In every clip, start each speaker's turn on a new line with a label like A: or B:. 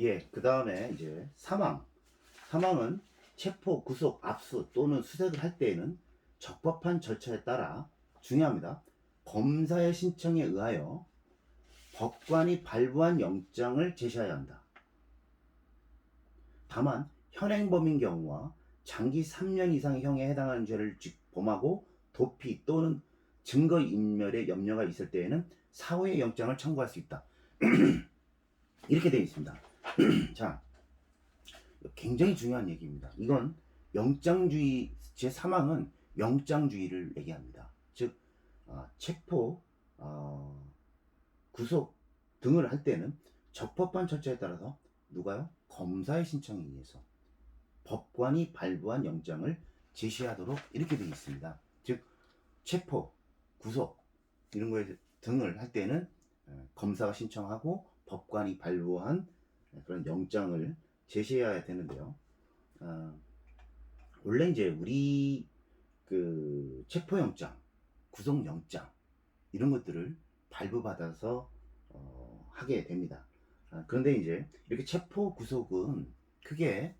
A: 예, 그 다음에 이제 사망. 사망은 체포, 구속, 압수 또는 수색을 할 때에는 적법한 절차에 따라 중요합니다. 검사의 신청에 의하여 법관이 발부한 영장을 제시해야 한다. 다만 현행범인 경우와 장기 3년 이상의 형에 해당하는 죄를 범하고 도피 또는 증거인멸에 염려가 있을 때에는 사후에 영장을 청구할 수 있다. 이렇게 되어 있습니다. 자, 굉장히 중요한 얘기입니다. 이건 영장주의, 제 사망은 영장주의를 얘기합니다. 즉 체포, 구속 등을 할 때는 적법한 절차에 따라서 누가요? 검사의 신청에 의해서 법관이 발부한 영장을 제시하도록 이렇게 되어 있습니다. 즉 체포, 구속 이런 거에 등을 할 때는 검사가 신청하고 법관이 발부한 그런 영장을 제시해야 되는데요. 원래 이제 우리 그 체포영장, 구속영장 이런 것들을 발부받아서 하게 됩니다. 그런데 이제 이렇게 체포 구속은 크게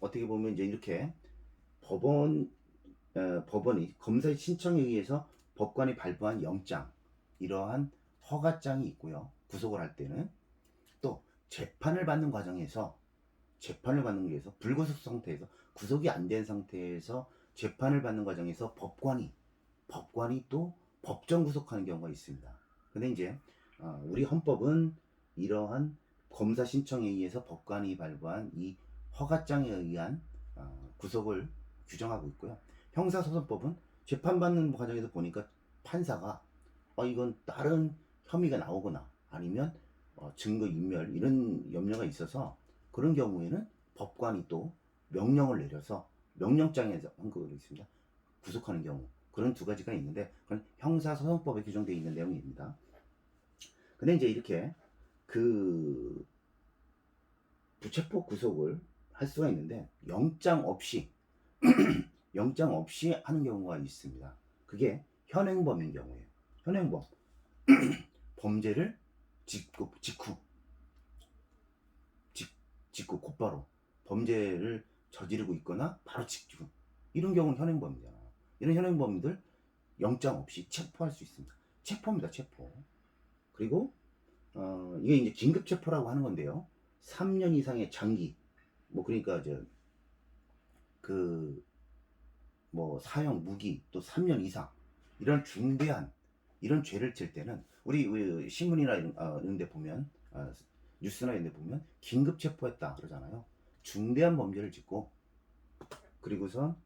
A: 어떻게 보면 이제 이렇게 법원이 검사의 신청에 의해서 법관이 발부한 영장, 이러한 허가장이 있고요. 구속을 할 때는 또 재판을 받는 과정에서 불구속 상태에서 구속이 안 된 상태에서 재판을 받는 과정에서 법관이 또 법정 구속하는 경우가 있습니다. 근데 이제 우리 헌법은 이러한 검사 신청에 의해서 법관이 발부한 이 허가장에 의한 구속을 규정하고 있고요. 형사소송법은 재판받는 과정에서 보니까 판사가 이건 다른 혐의가 나오거나 아니면 증거인멸 이런 염려가 있어서 그런 경우에는 법관이 또 명령을 내려서 명령장에서 한거 있습니다. 구속하는 경우 그런 두 가지가 있는데 그건 형사소송법에 규정되어 있는 내용입니다. 근데 이제 이렇게 그 부체포 구속을 할 수가 있는데 영장 없이 하는 경우가 있습니다. 그게 현행범인 경우에요. 현행범 범죄를 직후 곧바로 범죄를 저지르고 있거나 바로 직후 이런 경우는 현행범이잖아요. 이런 현행범들 영장 없이 체포할 수 있습니다. 체포입니다. 체포. 그리고 이게 이제 긴급 체포라고 하는 건데요. 3년 이상의 장기 그러니까 사형 무기 또 3년 이상 이런 중대한 이런 죄를 질 때는 우리 신문이나 이런 데 보면 뉴스나 이런 데 보면 긴급 체포했다 그러잖아요. 중대한 범죄를 짓고 그리고선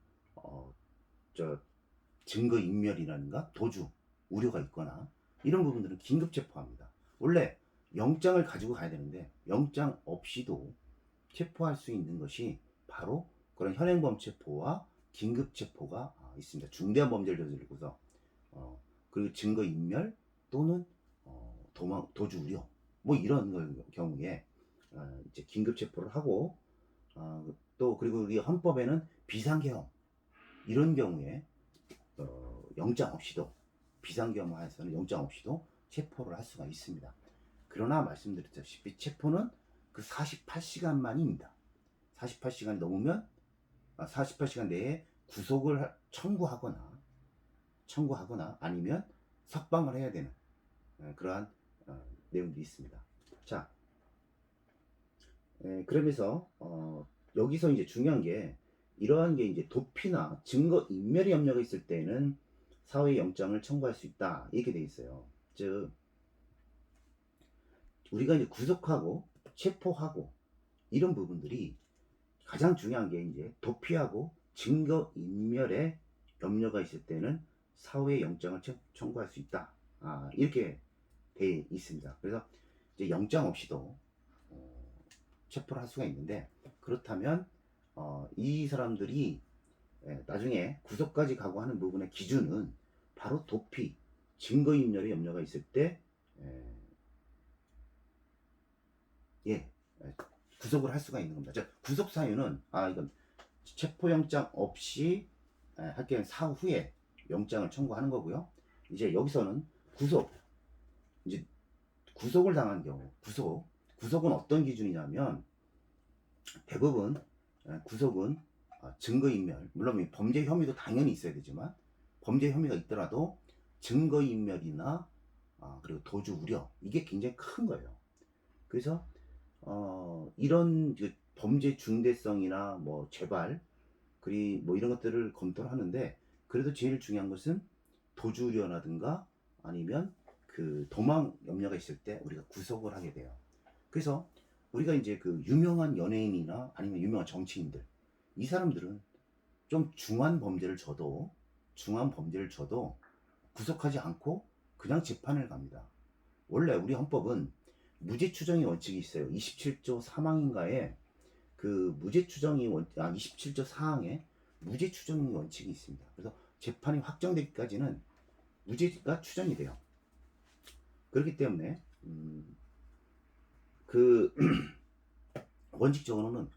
A: 증거 인멸이라든가 도주 우려가 있거나 이런 부분들은 긴급 체포합니다. 원래 영장을 가지고 가야 되는데 영장 없이도 체포할 수 있는 것이 바로 그런 현행범 체포와 긴급 체포가 있습니다. 중대한 범죄를 저지르고서 그리고 증거 인멸 또는 도주 우려 이런 경우에 이제 긴급 체포를 하고 또 그리고 우리 헌법에는 비상계엄 이런 경우에 영장 없이도 비상계엄하에서는 영장 없이도 체포를 할 수가 있습니다. 그러나 말씀드렸다시피 체포는 그 48시간만입니다. 48시간이 넘으면 48시간 내에 구속을 청구하거나 아니면 석방을 해야 되는 그러한 내용들이 있습니다. 자, 그러면서 여기서 이제 중요한 게 이러한 게 이제 도피나 증거 인멸의 염려가 있을 때는 사후에 영장을 청구할 수 있다 이렇게 돼 있어요. 즉 우리가 이제 구속하고 체포하고 이런 부분들이 가장 중요한 게 이제 도피하고 증거 인멸에 염려가 있을 때는 사후에 영장을 청구할 수 있다. 이렇게 돼 있습니다. 그래서 이제 영장 없이도 체포를 할 수가 있는데 그렇다면 이 사람들이 나중에 구속까지 가고 하는 부분의 기준은 바로 도피, 증거인멸의 염려가 있을 때 구속을 할 수가 있는 겁니다. 구속 사유는 이건 체포영장 없이 할 경우 사후에 영장을 청구하는 거고요. 이제 여기서는 구속을 당한 경우 구속은 어떤 기준이냐면 대부분 구속은 증거인멸, 물론 범죄 혐의도 당연히 있어야 되지만 범죄 혐의가 있더라도 증거인멸이나 그리고 도주 우려, 이게 굉장히 큰 거예요. 그래서 이런 범죄 중대성이나 뭐 재발, 그리고 뭐 이런 것들을 검토를 하는데, 그래도 제일 중요한 것은 도주 우려라든가 아니면 그 도망 염려가 있을 때 우리가 구속을 하게 돼요. 그래서 우리가 이제 그 유명한 연예인이나 아니면 유명한 정치인들, 이 사람들은 좀 중한 범죄를 저도 구속하지 않고 그냥 재판을 갑니다. 원래 우리 헌법은 무죄 추정의 원칙이 있어요. 27조 3항인가에 그 무죄 추정이 27조 4항에 무죄 추정의 원칙이 있습니다. 그래서 재판이 확정되기까지는 무죄가 추정이 돼요. 그렇기 때문에 그 원칙적으로는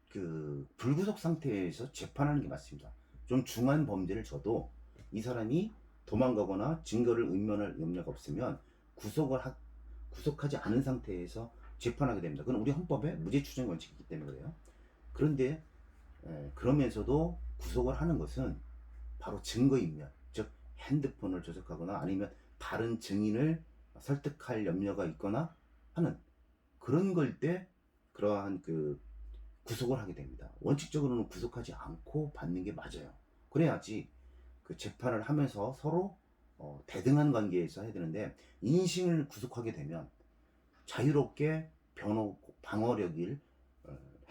A: 그 불구속 상태에서 재판하는 게 맞습니다. 좀 중한 범죄를 져도 이 사람이 도망가거나 증거를 의문할 염려가 없으면 구속하지 않은 상태에서 재판하게 됩니다. 그건 우리 헌법에 무죄 추정 원칙이 있기 때문에 그래요. 그런데 그러면서도 구속을 하는 것은 바로 증거인멸, 즉 핸드폰을 조작하거나 아니면 다른 증인을 설득할 염려가 있거나 하는 그런 걸 때 그러한 그 구속을 하게 됩니다. 원칙적으로는 구속하지 않고 받는 게 맞아요. 그래야지 그 재판을 하면서 서로 대등한 관계에서 해야 되는데, 인신을 구속하게 되면 자유롭게 방어력을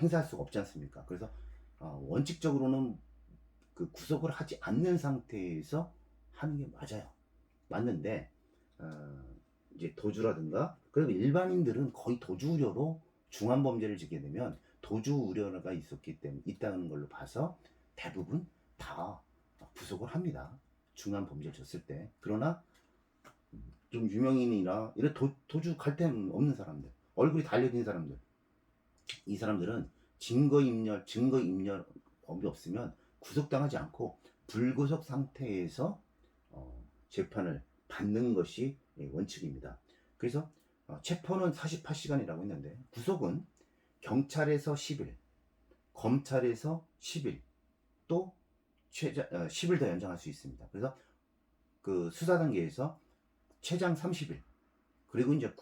A: 행사할 수가 없지 않습니까? 그래서 원칙적으로는 그 구속을 하지 않는 상태에서 하는 게 맞는데 이제 도주라든가, 그리고 일반인들은 거의 도주 우려로 중한 범죄를 짓게 되면 도주 우려가 있다는 걸로 봐서 대부분 다 구속을 합니다. 중한 범죄를 졌을 때. 그러나 좀 유명인이나 이런 도주 갈등 없는 사람들, 얼굴이 달려진 사람들, 이 사람들은 증거인멸 법이 없으면 구속당하지 않고 불구속 상태에서 재판을 받는 것이 원칙입니다. 그래서 체포는 48시간이라고 했는데 구속은 경찰에서 10일, 검찰에서 10일, 또 10일 더 연장할 수 있습니다. 그래서 그 수사 단계에서 최장 30일, 그리고 이제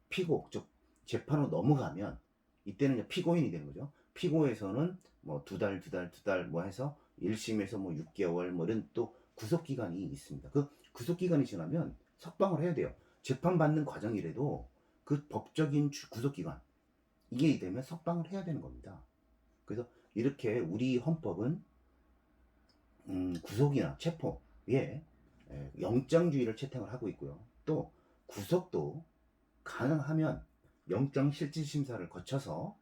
A: 피고, 즉 재판으로 넘어가면 이때는 이제 피고인이 되는 거죠. 피고에서는 뭐 두 달 뭐 해서 1심에서 뭐 6개월 뭐 이런 또 구속 기간이 있습니다. 그 구속 기간이 지나면 석방을 해야 돼요. 재판받는 과정이라도 그 법적인 구속 기간 이게 되면 석방을 해야 되는 겁니다. 그래서 이렇게 우리 헌법은 구속이나 체포에 영장주의를 채택을 하고 있고요. 또 구속도 가능하면 영장실질심사를 거쳐서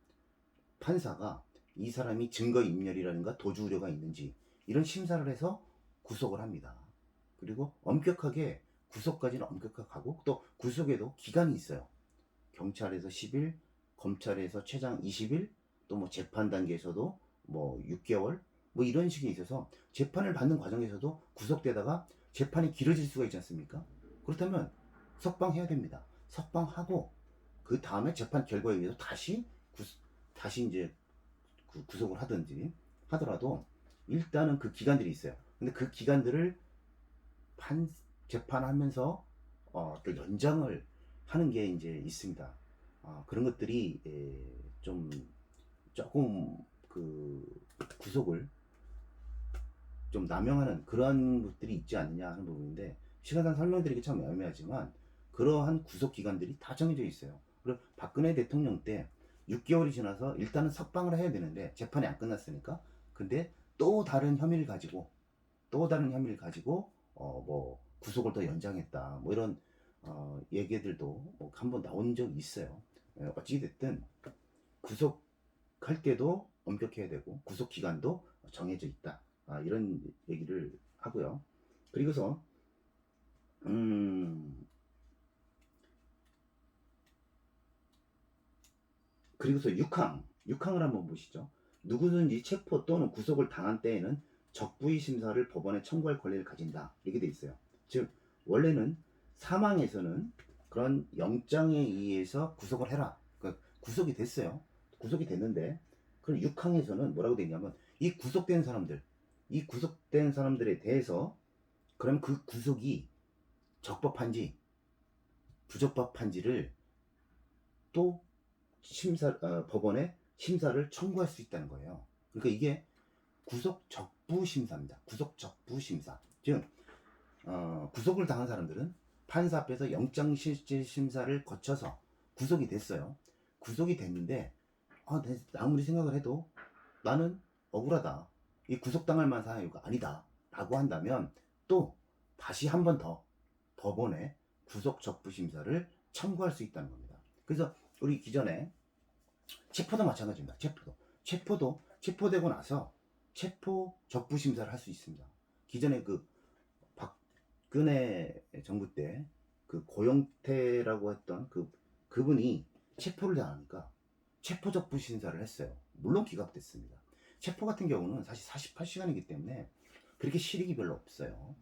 A: 판사가 이 사람이 증거인멸이라든가 도주 우려가 있는지 이런 심사를 해서 구속을 합니다. 그리고 엄격하게 구속까지는 엄격하게 가고, 또 구속에도 기간이 있어요. 경찰에서 10일, 검찰에서 최장 20일, 또 뭐 재판 단계에서도 뭐 6개월 뭐 이런 식이 있어서 재판을 받는 과정에서도 구속되다가 재판이 길어질 수가 있지 않습니까? 그렇다면 석방해야 됩니다. 석방하고 그 다음에 재판 결과에 의해서 다시 이제 구속을 하든지 하더라도 일단은 그 기간들이 있어요. 근데 그 기간들을 재판하면서 또 연장을 하는 게 이제 있습니다. 그런 것들이 조금 그 구속을 좀 남용하는 그런 것들이 있지 않느냐 하는 부분인데, 시간상 설명드리기 참 애매하지만 그러한 구속 기간들이 다 정해져 있어요. 그리고 박근혜 대통령 때 6개월이 지나서 일단은 석방을 해야 되는데 재판이 안 끝났으니까, 근데 또 다른 혐의를 가지고 뭐 구속을 더 연장했다 뭐 이런 얘기들도 뭐 한번 나온 적이 있어요. 어찌됐든 구속할 때도 엄격해야 되고 구속 기간도 정해져 있다, 이런 얘기를 하고요. 그리고서 그리고서 6항을 한번 보시죠. 누구든지 체포 또는 구속을 당한 때에는 적부의 심사를 법원에 청구할 권리를 가진다, 이렇게 돼 있어요. 즉 원래는 사망에서는 그런 영장에 의해서 구속을 해라. 그러니까 구속이 됐어요. 구속이 됐는데 그럼 6항에서는 뭐라고 돼 있냐면 이 구속된 사람들에 대해서 그럼 그 구속이 적법한지 부적법한지를 또 법원에 심사를 청구할 수 있다는 거예요. 그러니까 이게 구속적부심사입니다. 구속적부심사. 즉 구속을 당한 사람들은 판사 앞에서 영장실질심사를 거쳐서 구속이 됐어요. 구속이 됐는데 아무리 생각을 해도 나는 억울하다. 이 구속당할 만한 사유가 아니다. 라고 한다면 또 다시 한 번 더 법원에 구속적부심사를 청구할 수 있다는 겁니다. 그래서 우리 기존에 체포도 마찬가지입니다. 체포되고 나서 체포적부심사를 할 수 있습니다. 기존에 그 박근혜 정부 때 그 고영태라고 했던 그분이 체포를 당하니까 체포적부심사를 했어요. 물론 기각됐습니다. 체포 같은 경우는 사실 48시간이기 때문에 그렇게 실익이 별로 없어요.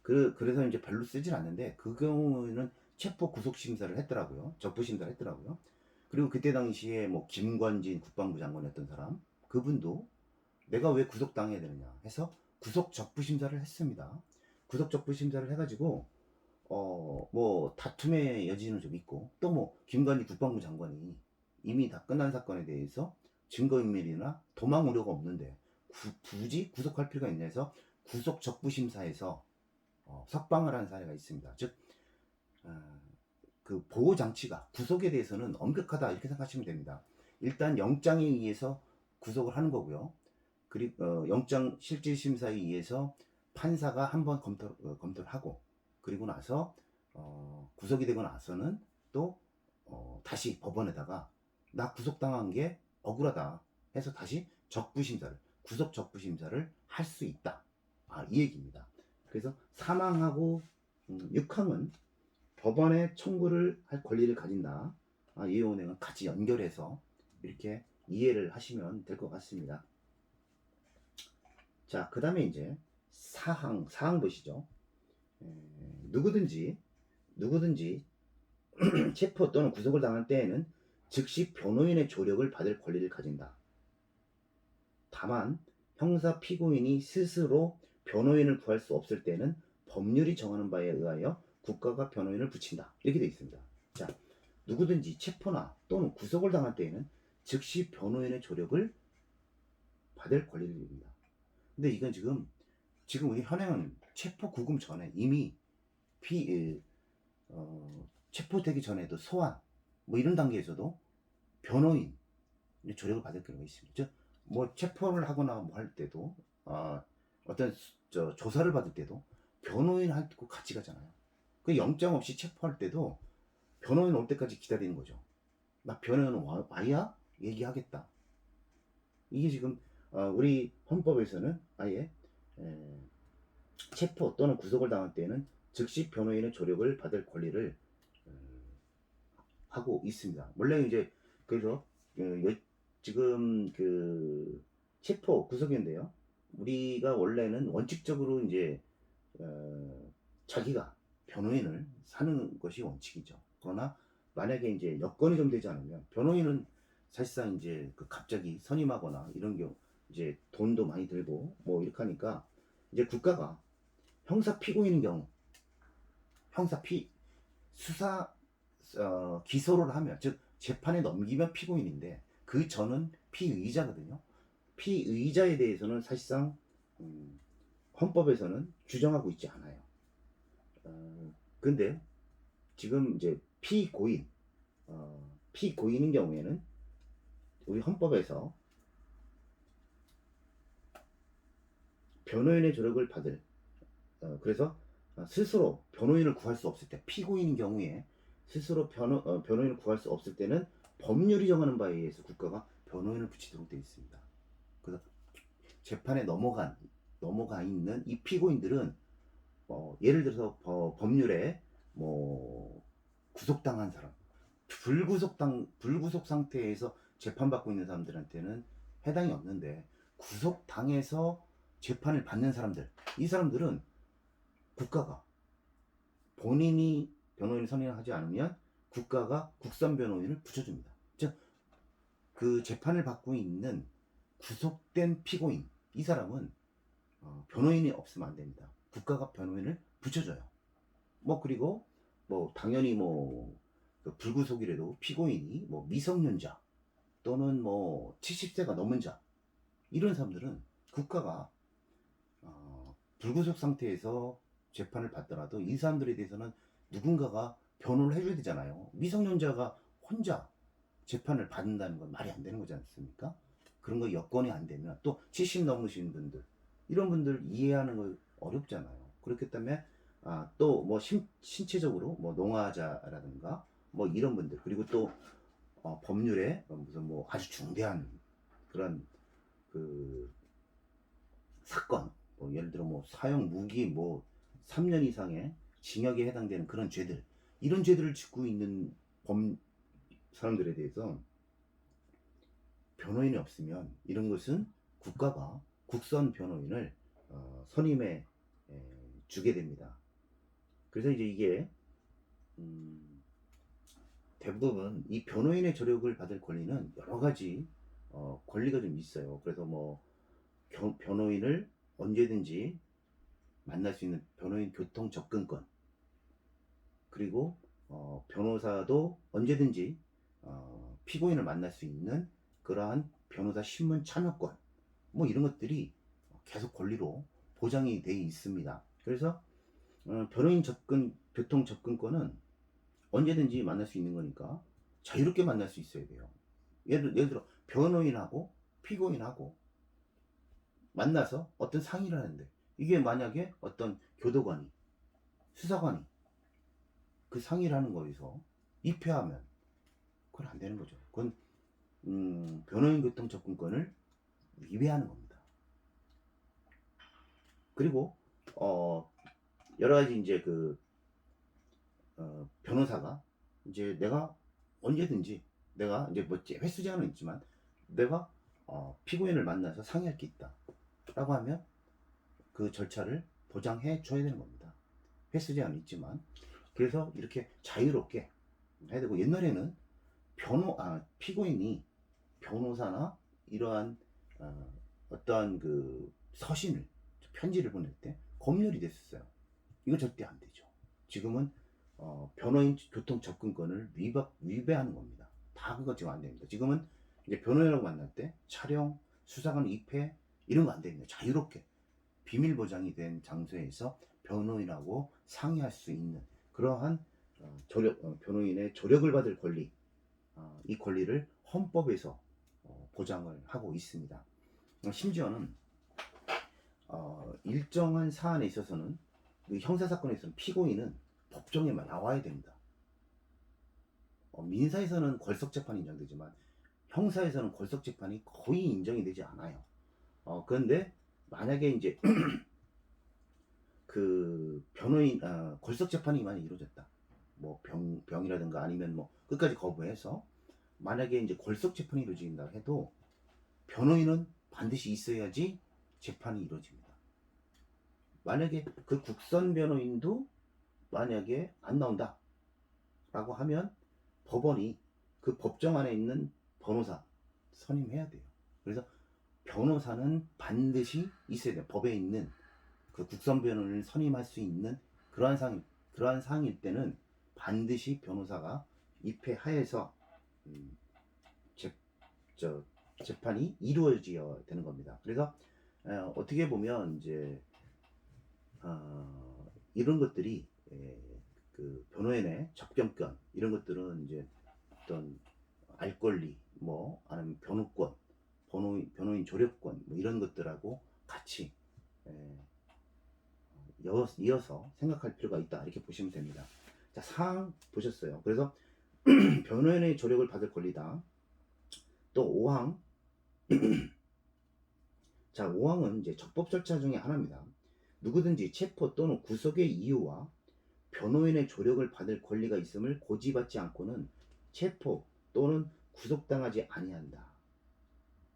A: 그래서 이제 별로 쓰질 않는데 그 경우는 체포 구속 심사를 했더라고요. 적부 심사를 했더라고요. 그리고 그때 당시에 뭐 김관진 국방부 장관이었던 사람 그분도 내가 왜 구속당해야 되느냐 해서 구속 적부 심사를 했습니다. 구속 적부 심사를 해가지고 뭐 다툼의 여지는 좀 있고 또 뭐 김관진 국방부 장관이 이미 다 끝난 사건에 대해서 증거인멸이나 도망 우려가 없는데 굳이 구속할 필요가 있냐 해서 구속 적부 심사에서 석방을 한 사례가 있습니다. 즉 그 보호 장치가 구속에 대해서는 엄격하다 이렇게 생각하시면 됩니다. 일단 영장에 의해서 구속을 하는 거고요. 그리고 영장 실질 심사에 의해서 판사가 한번 검토를 하고 그리고 나서 구속이 되고 나서는 또 다시 법원에다가 나 구속당한 게 억울하다 해서 다시 구속 적부심사를 할 수 있다. 이 얘기입니다. 그래서 3항하고 6항은 법원에 청구를 할 권리를 가진다. 이 내용은 같이 연결해서 이렇게 이해를 하시면 될 것 같습니다. 자, 그 다음에 이제 4항 보시죠. 누구든지 체포 또는 구속을 당할 때에는 즉시 변호인의 조력을 받을 권리를 가진다. 다만 형사 피고인이 스스로 변호인을 구할 수 없을 때는 법률이 정하는 바에 의하여 국가가 변호인을 붙인다. 이렇게 되어 있습니다. 자, 누구든지 체포나 또는 구속을 당할 때에는 즉시 변호인의 조력을 받을 권리를 줍니다. 근데 이건 지금 우리 현행은 체포 구금 전에 이미 체포되기 전에도 소환 뭐 이런 단계에서도 변호인 조력을 받을 경우가 있습니다. 즉 뭐 체포를 하거나 뭐 할 때도 어떤 조사를 받을 때도 변호인하고 같이 가잖아요. 그 영장 없이 체포할 때도 변호인 올 때까지 기다리는 거죠. 나 변호인 와야 얘기하겠다. 이게 지금 우리 헌법에서는 아예 체포 또는 구속을 당할 때는 즉시 변호인의 조력을 받을 권리를 하고 있습니다. 원래 이제 그래서 지금 그 체포 구속인데요. 우리가 원래는 원칙적으로 이제 자기가 변호인을 사는 것이 원칙이죠. 그러나 만약에 이제 여건이 좀 되지 않으면 변호인은 사실상 이제 갑자기 선임하거나 이런 경우 이제 돈도 많이 들고 뭐 이렇게 하니까 이제 국가가 형사 피고인인 경우 수사 기소를 하면 즉 재판에 넘기면 피고인인데 그 전은 피의자거든요. 피의자에 대해서는 사실상 헌법에서는 규정하고 있지 않아요. 근데 지금 이제 피고인인 경우에는 우리 헌법에서 변호인의 조력을 받을 그래서 스스로 변호인을 구할 수 없을 때 피고인인 경우에 스스로 변호인을 구할 수 없을 때는 법률이 정하는 바에 의해서 국가가 변호인을 붙이도록 되어 있습니다. 그래서 재판에 넘어가 있는 이 피고인들은 예를 들어서 법률에 뭐 구속당한 사람, 불구속 상태에서 재판받고 있는 사람들한테는 해당이 없는데 구속당해서 재판을 받는 사람들, 이 사람들은 국가가 본인이 변호인을 선임하지 않으면 국가가 국선 변호인을 붙여줍니다. 즉, 그 재판을 받고 있는 구속된 피고인, 이 사람은 변호인이 없으면 안 됩니다. 국가가 변호인을 붙여줘요. 뭐 그리고 뭐 당연히 그 불구속이라도 피고인이 뭐 미성년자 또는 뭐 70세가 넘은 자, 이런 사람들은 국가가 불구속 상태에서 재판을 받더라도 이 사람들에 대해서는 누군가가 변호를 해줘야 되잖아요. 미성년자가 혼자 재판을 받는다는 건 말이 안 되는 거지 않습니까? 그런 거 여건이 안 되면, 또 70 넘으신 분들, 이런 분들 이해하는 거 어렵잖아요. 그렇기 때문에 또 뭐 신체적으로 뭐 농아자라든가 뭐 이런 분들, 그리고 또 법률에 무슨 뭐 아주 중대한 그런 그 사건, 뭐 예를 들어 뭐 사형 무기 뭐 3년 이상의 징역에 해당되는 그런 죄들, 이런 죄들을 짓고 있는 사람들에 대해서 변호인이 없으면 이런 것은 국가가 국선 변호인을 선임해 주게 됩니다. 그래서 이제 이게 대부분 이 변호인의 조력을 받을 권리는 여러 가지 권리가 좀 있어요. 그래서 뭐 변호인을 언제든지 만날 수 있는 변호인 교통 접근권, 그리고 변호사도 언제든지 피고인을 만날 수 있는 그러한 변호사 신문 참여권, 뭐 이런 것들이 계속 권리로 보장이 되어 있습니다. 그래서 변호인 교통 접근권은 언제든지 만날 수 있는 거니까 자유롭게 만날 수 있어야 돼요. 예를 들어 변호인하고 피고인하고 만나서 어떤 상의를 하는데, 이게 만약에 어떤 교도관이, 수사관이 그 상의를 하는 거에서 입회하면 그건 안 되는 거죠. 그건 변호인 교통 접근권을 위배하는 겁니다. 그리고 여러 가지 이제 변호사가 이제 내가 언제든지, 내가 이제 뭐 횟수 제한은 있지만 내가 피고인을 만나서 상의할 게 있다 라고 하면 그 절차를 보장해 줘야 되는 겁니다. 횟수 제한은 있지만. 그래서 이렇게 자유롭게 해야 되고, 옛날에는 피고인이 변호사나 이러한 어떠한 그 서신을, 편지를 보낼 때 검열이 됐었어요. 이거 절대 안 되죠. 지금은 변호인 교통 접근권을 위배하는 겁니다. 다 그거 지금 안 됩니다. 지금은 이제 변호인하고 만날 때 촬영, 수사관 입회 이런 거 안 됩니다. 자유롭게 비밀 보장이 된 장소에서 변호인하고 상의할 수 있는 그러한 변호인의 조력을 받을 권리, 이 권리를 헌법에서 보장을 하고 있습니다. 심지어는 일정한 사안에 있어서는, 형사사건에서는 피고인은 법정에만 나와야 됩니다. 민사에서는 걸석재판이 인정되지만 형사에서는 걸석재판이 거의 인정이 되지 않아요. 그런데 만약에 이제 그 변호인 걸석재판이 많이 이루어졌다, 뭐 병이라든가 아니면 뭐 끝까지 거부해서 만약에 이제 걸석재판이 이루어진다 해도 변호인은 반드시 있어야지 재판이 이루어집니다. 만약에 그 국선 변호인도 만약에 안 나온다 라고 하면 법원이 그 법정 안에 있는 변호사 선임해야 돼요. 그래서 변호사는 반드시 있어야 돼요. 법에 있는 그 국선 변호인을 선임할 수 있는 그러한 상황일 때는 반드시 변호사가 입회하여서 재판이 이루어져야 되는 겁니다. 그래서 어떻게 보면 이제 이런 것들이 그 변호인의 접견권, 이런 것들은 이제 어떤 알 권리, 뭐 아니면 변호권, 변호인 조력권, 뭐 이런 것들하고 같이 이어서 생각할 필요가 있다, 이렇게 보시면 됩니다. 자, 사항 보셨어요. 그래서 변호인의 조력을 받을 권리다. 또 5항. 자, 5항은 이제 적법 절차 중에 하나입니다. 누구든지 체포 또는 구속의 이유와 변호인의 조력을 받을 권리가 있음을 고지받지 않고는 체포 또는 구속당하지 아니한다.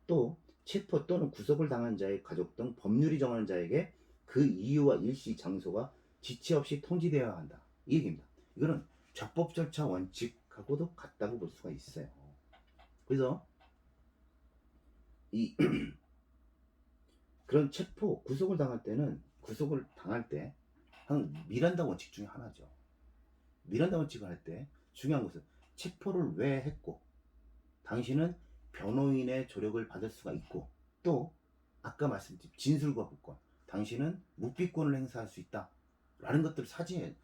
A: 또 체포 또는 구속을 당한 자의 가족 등 법률이 정하는 자에게 그 이유와 일시, 장소가 지체 없이 통지되어야 한다, 이 얘기입니다. 이거는 적법 절차 원칙하고도 같다고 볼 수가 있어요. 그래서 이 그런 체포 구속을 당할 때는 구속을 당할 때 한 미란다 원칙 중에 하나죠. 미란다 원칙을 할 때 중요한 것은 체포를 왜 했고 당신은 변호인의 조력을 받을 수가 있고 또 아까 말씀드린 진술과 복권 당신은 묵비권을 행사할 수 있다 라는 것들을 사전에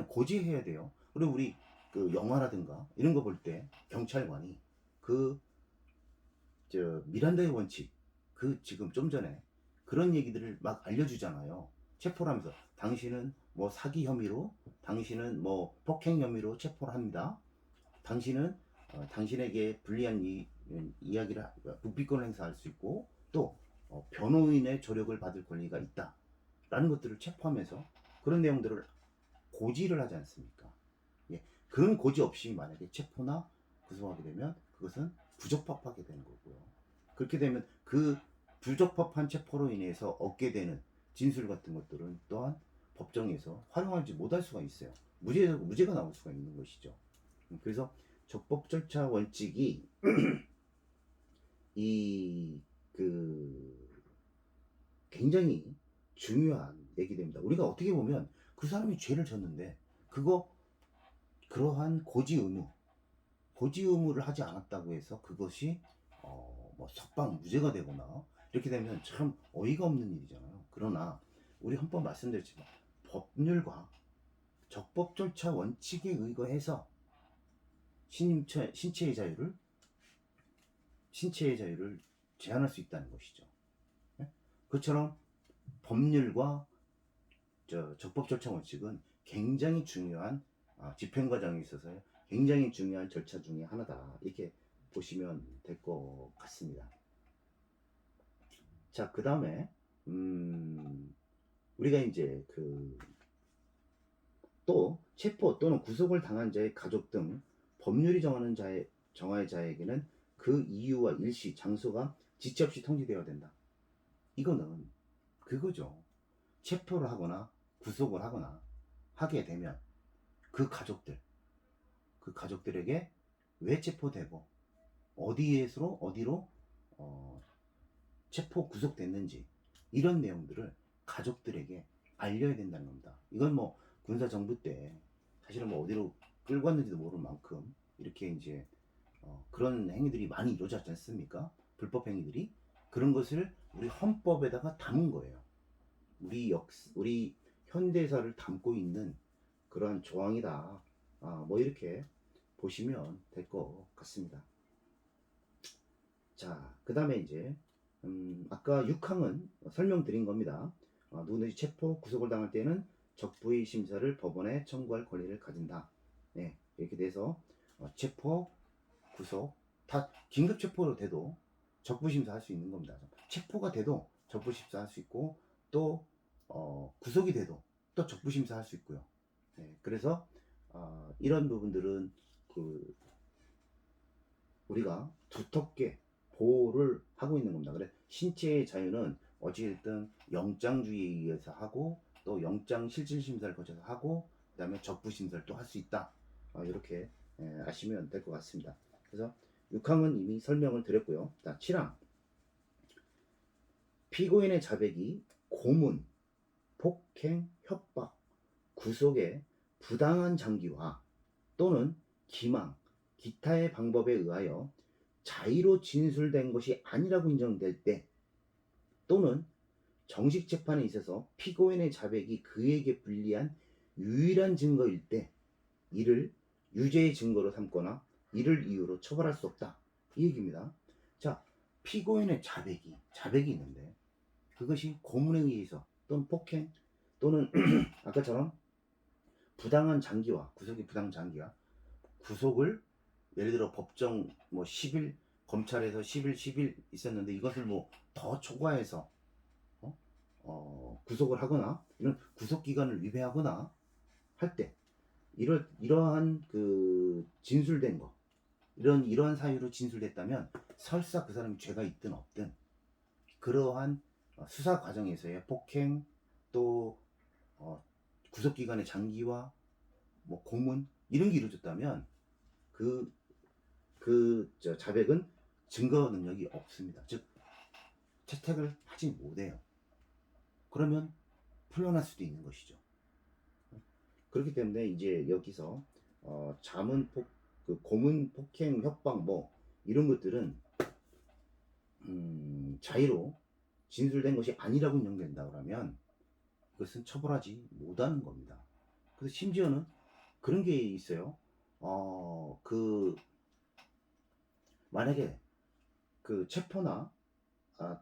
A: 고지해야 돼요. 그리고 우리 그 영화라든가 이런 거 볼 때 경찰관이 그 미란다의 원칙 지금 좀 전에 그런 얘기들을 막 알려주잖아요. 체포를 하면서 당신은 뭐 사기 혐의로 당신은 뭐 폭행 혐의로 체포를 합니다. 당신은 당신에게 불리한 이야기를 묵비권을 행사할 수 있고 또 변호인의 조력을 받을 권리가 있다 라는 것들을 체포하면서 그런 내용들을 고지를 하지 않습니까? 예, 그런 고지 없이 만약에 체포나 구속하게 되면 그것은 부적법하게 되는 거고요. 그렇게 되면 그 부적법한 체포로 인해서 얻게 되는 진술 같은 것들은 또한 법정에서 활용하지 못할 수가 있어요. 무죄가 나올 수가 있는 것이죠. 그래서 적법 절차 원칙이 굉장히 중요한 얘기됩니다. 우리가 어떻게 보면 그 사람이 죄를 졌는데 그러한 고지 의무를 하지 않았다고 해서 그것이 뭐 석방 무죄가 되거나 이렇게 되면 참 어이가 없는 일이잖아요. 그러나 우리 헌법 말씀드렸지만 법률과 적법 절차 원칙에 의거해서 신체의 자유를 제한할 수 있다는 것이죠. 그처럼 법률과 적법 절차 원칙은 굉장히 중요한 집행 과정에 있어서 굉장히 중요한 절차 중에 하나다 이렇게 보시면 될 것 같습니다. 자, 그 다음에 우리가 이제 또 체포 또는 구속을 당한 자의 가족 등 법률이 정하의 자에게는 그 이유와 일시, 장소가 지체 없이 통지되어야 된다. 이거는 그거죠. 체포를 하거나 구속을 하거나 하게 되면 그 가족들에게 왜 체포되고 어디로 체포 구속됐는지 이런 내용들을 가족들에게 알려야 된다는 겁니다. 이건 뭐 군사 정부 때 사실은 뭐 어디로 끌고 왔는지도 모를 만큼 이렇게 이제 그런 행위들이 많이 이루어졌지 않습니까? 불법 행위들이 그런 것을 우리 헌법에다가 담은 거예요. 우리 현대사를 담고 있는 그러한 조항이다. 뭐 이렇게 보시면 될 것 같습니다. 자, 그 다음에 이제 아까 6항은 설명드린 겁니다. 누구든지 체포, 구속을 당할 때는 적부의 심사를 법원에 청구할 권리를 가진다. 네, 이렇게 돼서 체포, 구속 다 긴급 체포로 돼도 적부 심사할 수 있는 겁니다. 체포가 돼도 적부 심사할 수 있고 또 구속이 돼도 또 적부 심사할 수 있고요. 네, 그래서 이런 부분들은 우리가 두텁게 보호를 하고 있는 겁니다. 그래 신체의 자유는 어찌됐든 영장주의에 의해서 하고 또 영장 실질심사를 거쳐서 하고 그 다음에 적부심사를 또 할 수 있다. 이렇게 아시면 될 것 같습니다. 그래서 6항은 이미 설명을 드렸고요. 7항 피고인의 자백이 고문, 폭행, 협박, 구속의 부당한 장기화 또는 기망, 기타의 방법에 의하여 자의로 진술된 것이 아니라고 인정될 때 또는 정식 재판에 있어서 피고인의 자백이 그에게 불리한 유일한 증거일 때 이를 유죄의 증거로 삼거나 이를 이유로 처벌할 수 없다. 이 얘기입니다. 자, 피고인의 자백이 있는데 그것이 고문에 의해서 또는 폭행 또는 아까처럼 부당한 장기화, 구속의 부당한 장기화, 구속을 예를 들어 법정 뭐 10일 검찰에서 10일 있었는데 이것을 뭐 더 초과해서 구속을 하거나 이런 구속 기간을 위배하거나 할 때 이러한 진술된 거 이러한 사유로 진술됐다면 설사 그 사람이 죄가 있든 없든 그러한 수사 과정에서의 폭행 또 구속 기간의 장기화 뭐 고문 이런 게 이루어졌다면 저 자백은 증거 능력이 없습니다. 즉 채택을 하지 못해요. 그러면 풀려날 수도 있는 것이죠. 그렇기 때문에 이제 여기서 고문, 폭행, 협박 뭐 이런 것들은 자의로 진술된 것이 아니라고 인정된다 그러면 그것은 처벌하지 못하는 겁니다. 그래서 심지어는 그런 게 있어요. 만약에 그 체포나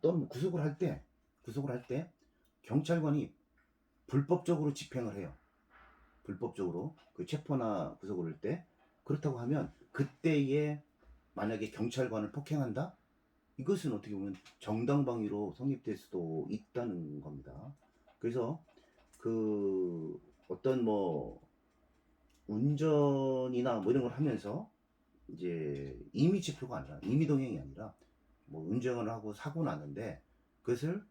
A: 또는 구속을 할 때 경찰관이 불법적으로 집행을 해요. 불법적으로 그 체포나 구속을 할 때 그렇다고 하면 그때에 만약에 경찰관을 폭행한다? 이것은 어떻게 보면 정당방위로 성립될 수도 있다는 겁니다. 그래서 그 어떤 뭐 운전이나 뭐 이런 걸 하면서 이제 임의 체포가 아니라 임의 동행이 아니라 뭐 운전을 하고 사고 났는데 그것을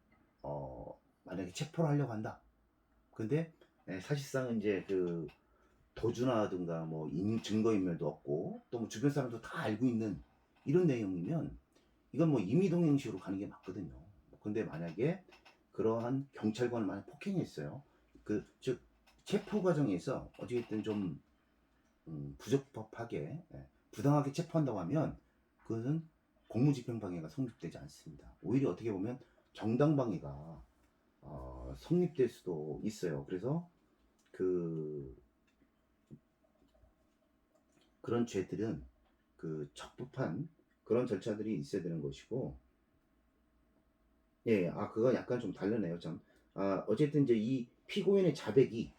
A: 만약에 체포를 하려고 한다. 근데 사실상 이제 그 도주나든가 뭐 증거인멸도 없고 또 뭐 주변 사람도 다 알고 있는 이런 내용이면 이건 뭐 임의동행식으로 가는 게 맞거든요. 근데 만약에 그러한 경찰관을 만약 폭행했어요. 즉 체포 과정에서 어찌됐든 좀 부적법하게 부당하게 체포한다고 하면 그것은 공무집행방해가 성립되지 않습니다. 오히려 어떻게 보면 정당방해가 성립될 수도 있어요. 그래서 그런 죄들은 적법한 그런 절차들이 있어야 되는 것이고, 예, 그건 약간 좀 다르네요, 참. 어쨌든 이제 이 피고인의 자백이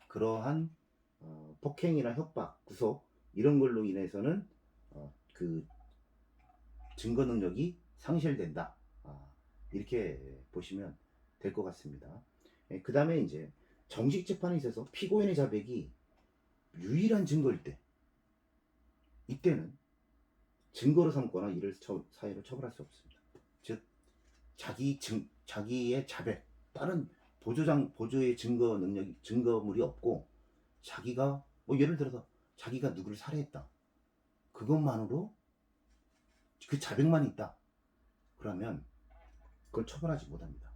A: 그러한 폭행이나 협박, 구속 이런 걸로 인해서는 그 증거 능력이 상실된다. 이렇게 보시면 될 것 같습니다. 예, 그 다음에 이제 정식 재판에 있어서 피고인의 자백이 유일한 증거일 때, 이때는 증거로 삼거나 이를 사유로 처벌할 수 없습니다. 즉 자기의 자백, 다른 보조의 증거물이 없고 자기가 뭐 예를 들어서 자기가 누구를 살해했다. 그것만으로 그 자백만 있다. 그러면 그걸 처벌하지 못합니다.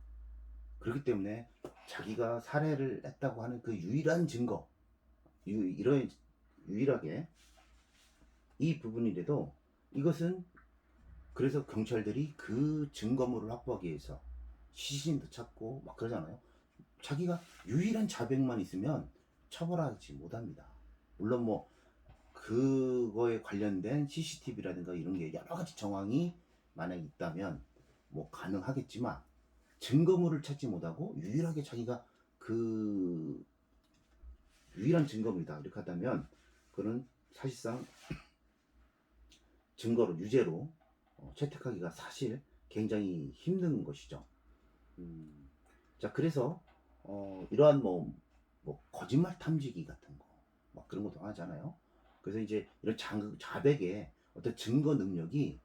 A: 그렇기 때문에 자기가 살해를 했다고 하는 그 유일한 증거, 유일하게 이 부분이라도 이것은 그래서 경찰들이 그 증거물을 확보하기 위해서 시신도 찾고 막 그러잖아요. 자기가 유일한 자백만 있으면 처벌하지 못합니다. 물론 뭐 그거에 관련된 CCTV라든가 이런 게 여러 가지 정황이 만약 있다면 뭐 가능하겠지만 증거물을 찾지 못하고 유일하게 자기가 그 유일한 증거물이다 이렇게 하다면 그는 사실상 증거로 유죄로 채택하기가 사실 굉장히 힘든 것이죠. 자, 그래서 이러한 뭐 거짓말 탐지기 같은 거 막 그런 것도 하잖아요. 그래서 이제 이런 자백의 어떤 증거 능력이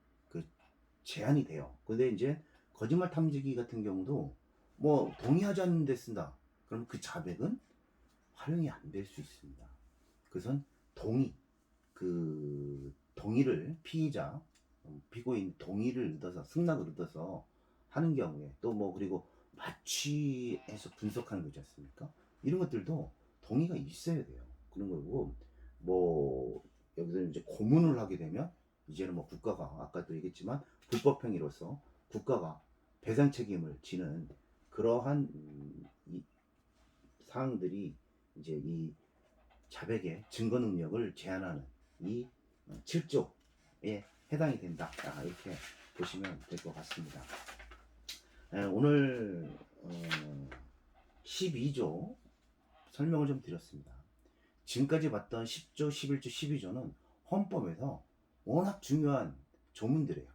A: 제한이 돼요. 근데 이제 거짓말 탐지기 같은 경우도 뭐 동의하지 않는 데 쓴다. 그럼 그 자백은 활용이 안 될 수 있습니다. 그것은 동의를 피의자 피고인 동의를 얻어서 승낙을 얻어서 하는 경우에 또 뭐 그리고 마취해서 분석하는 거지 않습니까? 이런 것들도 동의가 있어야 돼요. 그런 거고 뭐 여기서 이제 고문을 하게 되면 이제는 뭐 국가가 아까도 얘기했지만 불법행위로서 국가가 배상 책임을 지는 그러한 이 사항들이 이제 이 자백의 증거 능력을 제한하는 이 7조에 해당이 된다. 이렇게 보시면 될 것 같습니다. 오늘 12조 설명을 좀 드렸습니다. 지금까지 봤던 10조, 11조, 12조는 헌법에서 워낙 중요한 조문들이에요.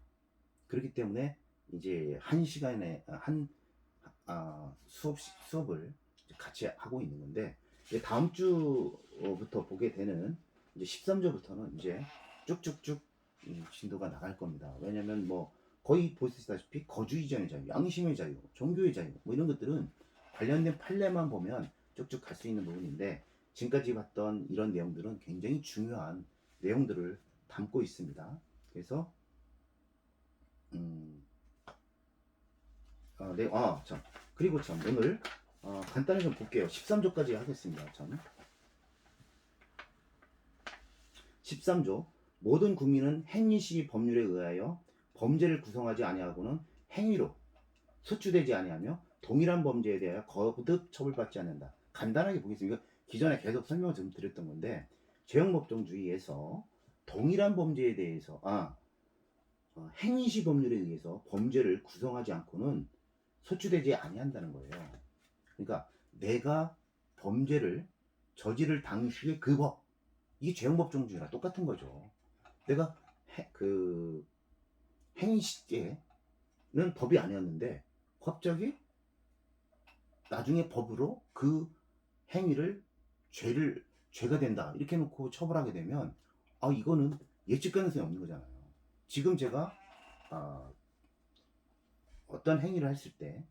A: 그렇기 때문에 이제 한 시간에 수업을 같이 하고 있는 건데 다음 주부터 보게 되는 이제 13조부터는 이제 쭉쭉쭉 진도가 나갈 겁니다. 왜냐면 뭐 거의 보시다시피 거주 이전의 자유, 양심의 자유, 종교의 자유 뭐 이런 것들은 관련된 판례만 보면 쭉쭉 갈 수 있는 부분인데 지금까지 봤던 이런 내용들은 굉장히 중요한 내용들을 담고 있습니다. 그래서 네, 참. 그리고 참 오늘 간단히 좀 볼게요. 13조까지 하겠습니다. 참. 13조 모든 국민은 행위시 법률에 의하여 범죄를 구성하지 아니하고는 행위로 소추되지 아니하며 동일한 범죄에 대하여 거듭 처벌받지 않는다. 간단하게 보겠습니다. 이거 기존에 계속 설명을 좀 드렸던 건데 죄형법정주의에서 동일한 범죄에 대해서 행위시 법률에 의해서 범죄를 구성하지 않고는 소추되지 아니한다는 거예요. 그러니까 내가 범죄를 저지를 당시의 그 법, 이게 죄형법정주의랑 똑같은 거죠. 내가 행위 시제는 법이 아니었는데 갑자기 나중에 법으로 그 행위를 죄가 된다 이렇게 놓고 처벌하게 되면 이거는 예측 가능성이 없는 거잖아요. 지금 제가 어떤 행위를 했을 때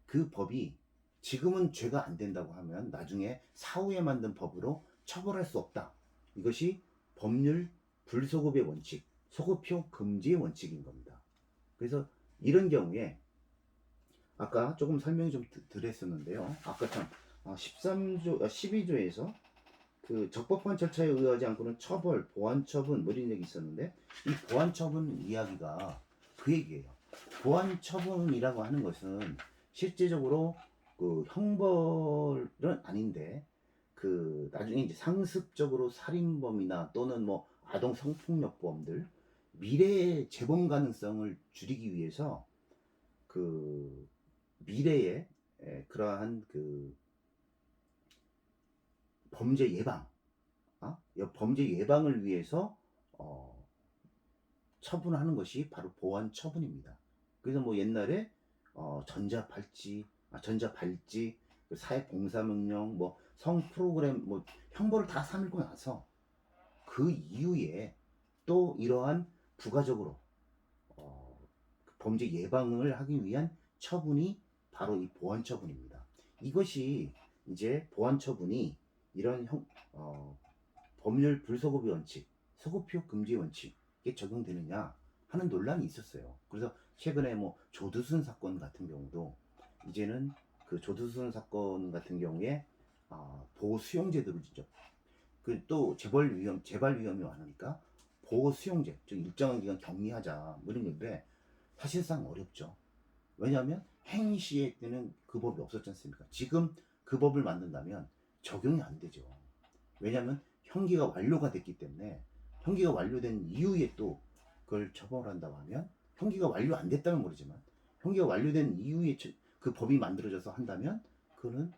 A: 그 법이 지금은 죄가 안 된다고 하면 나중에 사후에 만든 법으로 처벌할 수 없다. 이것이 법률 불소급의 원칙, 소급효 금지의 원칙인 겁니다. 그래서 이런 경우에 아까 조금 설명이 좀 드렸었는데요. 아까 참 12조에서 그 적법한 절차에 의하지 않고는 처벌, 보완 처분 뭐 이런 얘기 있었는데 이 보완 처분 이야기가 그 얘기예요. 보완 처분이라고 하는 것은 실제적으로 그 형벌은 아닌데 그 나중에 이제 상습적으로 살인범이나 또는 뭐 아동 성폭력범들 미래의 재범 가능성을 줄이기 위해서 그 미래에 그러한 그 범죄 예방, 범죄 예방을 위해서 처분하는 것이 바로 보완 처분입니다. 그래서 뭐 옛날에 전자발찌, 그 사회봉사명령, 뭐 성프로그램, 뭐 형벌을 다 삼고 나서 그 이후에 또 이러한 부가적으로 범죄 예방을 하기 위한 처분이 바로 이 보완 처분입니다. 이것이 이제 보완 처분이 이런 법률 불소급의 원칙, 소급효 금지 원칙에 적용되느냐 하는 논란이 있었어요. 그래서 최근에 뭐 조두순 사건 같은 경우도 이제는 그 조두순 사건 같은 경우에 보호 수용제도를 진짜 또 재발 위험이 많으니까 보호 수용제, 즉 일정한 기간 격리하자 뭐 이런 건데 사실상 어렵죠. 왜냐하면 행위 시에 때는 그 법이 없었지 않습니까? 지금 그 법을 만든다면 적용이 안 되죠. 왜냐하면 형기가 완료가 됐기 때문에 형기가 완료된 이후에 또 그걸 처벌한다고 하면 형기가 완료 안 됐다면 모르지만 형기가 완료된 이후에 그 법이 만들어져서 한다면 그거는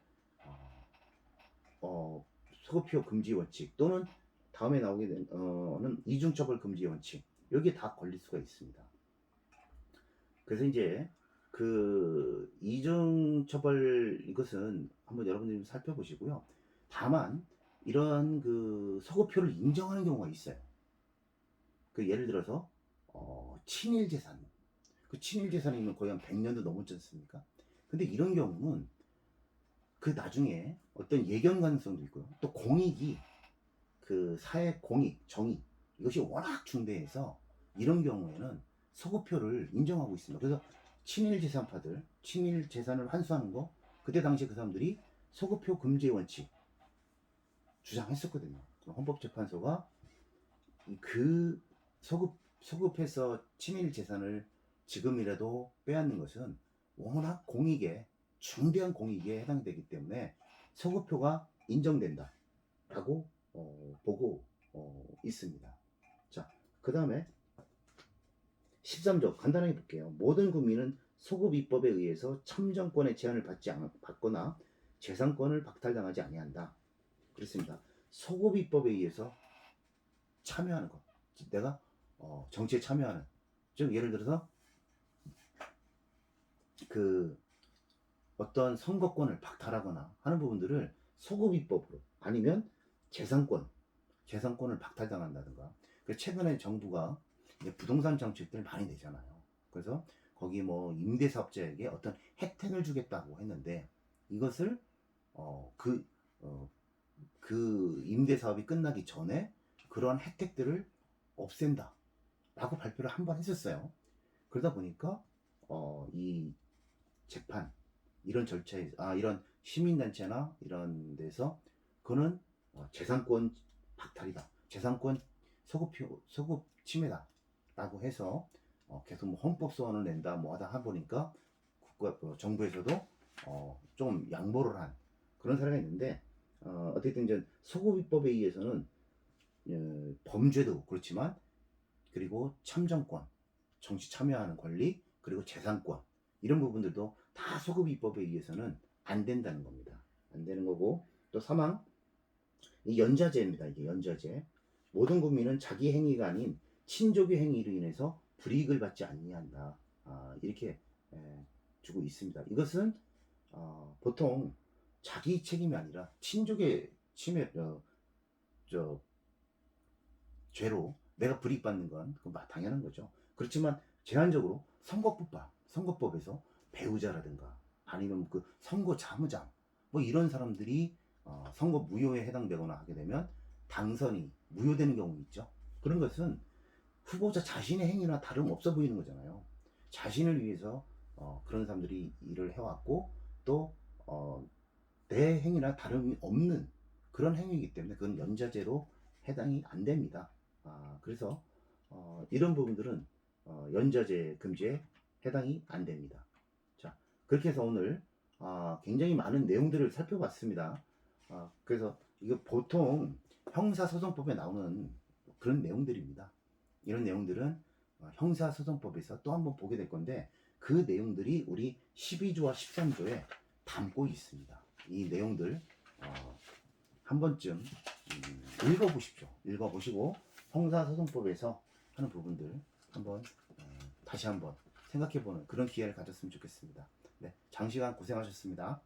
A: 소급효 금지 원칙 또는 다음에 나오게 되는 이중처벌 금지 원칙 여기에 다 걸릴 수가 있습니다. 그래서 이제 그 이중처벌 이것은 한번 여러분들이 살펴보시고요. 다만 이런 그 소급효를 인정하는 경우가 있어요. 그 예를 들어서 친일 재산, 그 친일 재산이면 거의 한 100년도 넘었지 않습니까? 근데 이런 경우는 그 나중에 어떤 예견 가능성도 있고요. 또 공익이 그 사회 공익, 정의 이것이 워낙 중대해서 이런 경우에는 소급효를 인정하고 있습니다. 그래서 친일 재산파들, 친일 재산을 환수하는 거 그때 당시에 그 사람들이 소급효 금지 원칙 주장했었거든요. 헌법재판소가 그 소급해서 친일 재산을 지금이라도 빼앗는 것은 워낙 공익에 중대한 공익에 해당되기 때문에 소급효가 인정된다 라고 보고 있습니다. 자, 그 다음에 13조 간단하게 볼게요. 모든 국민은 소급입법에 의해서 참정권의 제한을 받거나 재산권을 박탈당하지 아니한다. 그렇습니다. 소급입법에 의해서 참여하는 것. 내가 정치에 참여하는. 즉 예를 들어서 그 어떤 선거권을 박탈하거나 하는 부분들을 소급입법으로 아니면 재산권을 박탈당한다든가. 최근에 정부가 이제 부동산 정책들을 많이 내잖아요. 그래서 거기 뭐 임대사업자에게 어떤 혜택을 주겠다고 했는데 이것을 그 임대 사업이 끝나기 전에 그러한 혜택들을 없앤다 라고 발표를 한 번 했었어요. 그러다 보니까 이 재판 이런 절차에 이런 시민단체나 이런 데서 그거는 재산권 박탈이다, 재산권 소급 침해다 라고 해서 계속 뭐 헌법 소원을 낸다 뭐 하다 보니까 정부에서도 좀 양보를 한 그런 사례가 있는데, 어쨌든 이제 소급입법에 의해서는 범죄도 그렇지만 그리고 참정권, 정치 참여하는 권리, 그리고 재산권 이런 부분들도 다 소급입법에 의해서는 안 된다는 겁니다. 안 되는 거고, 또 사망, 이 연좌제입니다. 이게 연좌제. 모든 국민은 자기 행위가 아닌 친족의 행위로 인해서 불이익을 받지 아니한다. 이렇게 주고 있습니다. 이것은 보통 자기 책임이 아니라 친족의 침해, 죄로 내가 불이익받는 건 당연한 거죠. 그렇지만 제한적으로 선거법에서 배우자라든가 아니면 그 선거 자무장 뭐 이런 사람들이 선거 무효에 해당되거나 하게 되면 당선이 무효되는 경우 있죠. 그런 것은 후보자 자신의 행위나 다름없어 보이는 거잖아요. 자신을 위해서 그런 사람들이 일을 해왔고 또 내 행위나 다름이 없는 그런 행위이기 때문에 그건 연좌제로 해당이 안 됩니다. 그래서 이런 부분들은 연좌제 금지에 해당이 안 됩니다. 자, 그렇게 해서 오늘 굉장히 많은 내용들을 살펴봤습니다. 그래서 이거 보통 형사소송법에 나오는 그런 내용들입니다. 이런 내용들은 형사소송법에서 또 한번 보게 될 건데 그 내용들이 우리 12조와 13조에 담고 있습니다. 이 내용들 한 번쯤 읽어보십시오. 읽어보시고 형사소송법에서 하는 부분들 한번 다시 한번 생각해보는 그런 기회를 가졌으면 좋겠습니다. 네, 장시간 고생하셨습니다.